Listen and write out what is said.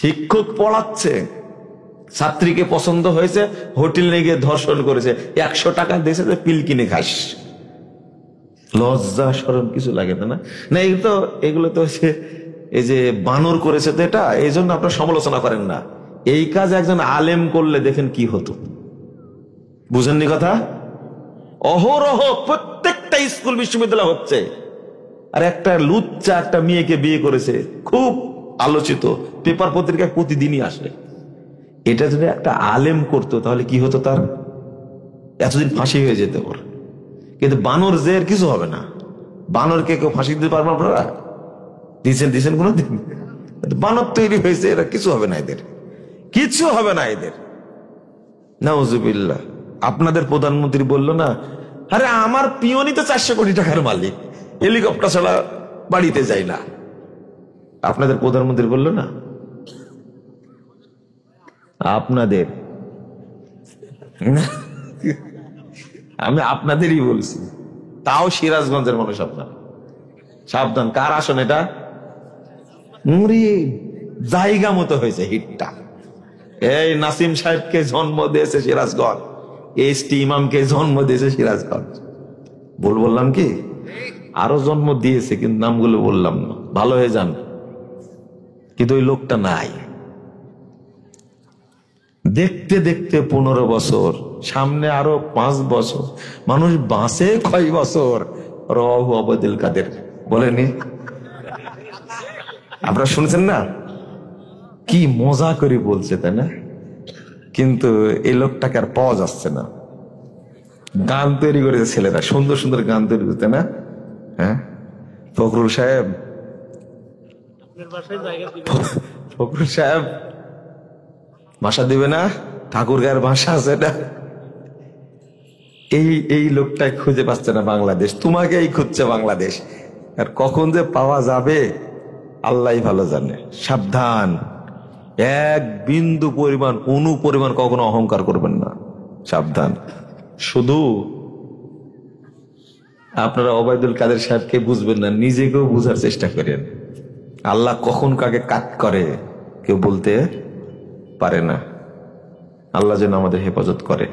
শিক্ষক পড়াচ্ছে, ছাত্রীকে পছন্দ হয়েছে, হোটেল নিয়ে গিয়ে ধর্ষণ করেছে, 100 টাকা দিয়েছে যে পিল কিনে খাস। লজ্জা শরম কিছু লাগে না? না, এগুলো তো এই যে বানর করেছে তো এটা, এই জন্য আপনারা সমালোচনা করেন না। এই কাজ একজন আলেম করলে দেখেন কি হতো। বুঝেননি কথা? অহরহ প্রত্যেকটা স্কুল বিশ্ববিদ্যালয় হচ্ছে, আর একটা লুচ্চা একটা মেয়েকে বিয়ে করেছে, খুব আলোচিত, পেপার পত্রিকায় প্রতিদিনই আসে। এটা যদি একটা আলেম করতো তাহলে কি হতো, তার এতদিন ফাঁসি হয়ে যেত ওর। কিন্তু বানর যে এর কিছু হবে না। বানরকে কেউ ফাঁসি দিতে পারবেন আপনারা? দিচ্ছেন কোনদিন? বানর তৈরি হয়েছে, এরা কিছু হবে না, এদের কিছু হবে না, এদের। নাউজুবিল্লাহ। আপনাদের প্রধানমন্ত্রী বলল না, আরে আমার পিয়নই তো 400 কোটি টাকার মালিক, হেলিকপ্টার ছাড়া বাড়িতে যায় না। আপনাদের প্রধানমন্ত্রী বলল না? আপনাদের, আমি আপনাদেরই বলছি, তাও সিরাজগঞ্জের মানুষ। আপনার সাবধান, কার আসন এটা? জায়গা মতো হয়েছে হিটটা। এই নাসিম সাহেবকে জন্ম দিয়েছে সিরাজগঞ্জ, এসটি ইমামকে জন্ম দিয়েছে সিরাজগঞ্জ। বললাম কি, আরো জন্ম দিয়েছে, কিন্তু নামগুলো বললাম না, ভালো হয়ে যান। কিন্তু ওই লোকটা নাই। দেখতে দেখতে 15 বছর, সামনে আরো 5 বছর, মানুষ বাঁচে কয় বছর? রহু আবদুল কাদের বলেনি? আপনারা শুনছেন না? কি মজা করে বলছে, তাই না? কিন্তু এই লোকটাকে আর পাওয়া যাচ্ছে না। গান তৈরি করেছে ছেলেরা, সুন্দর সুন্দর গান তৈরি করতে না? হ্যাঁ, ফখরুল সাহেব ভাষা দিবে না? ঠাকুর গায়ের ভাষা আছে এটা। এই লোকটাই খুঁজে পাচ্ছে না বাংলাদেশ, তোমাকেই খুঁজছে বাংলাদেশ। আর কখন যে পাওয়া যাবে আল্লাহ ভালো জানে। সাবধান, এক বিন্দু পরিমাণ, অনু পরিমাণ কখনো অহংকার করবেন না, সাবধান। শুধু আপনারা ওবায়দুল কাদের সাহেবকে বুঝবেন না, নিজেকেও বুঝার চেষ্টা করেন। আল্লাহ কখন কাকে কাট করে কেউ বলতে পারে না। আল্লাহ যেন আমাদের হেফাজত করে।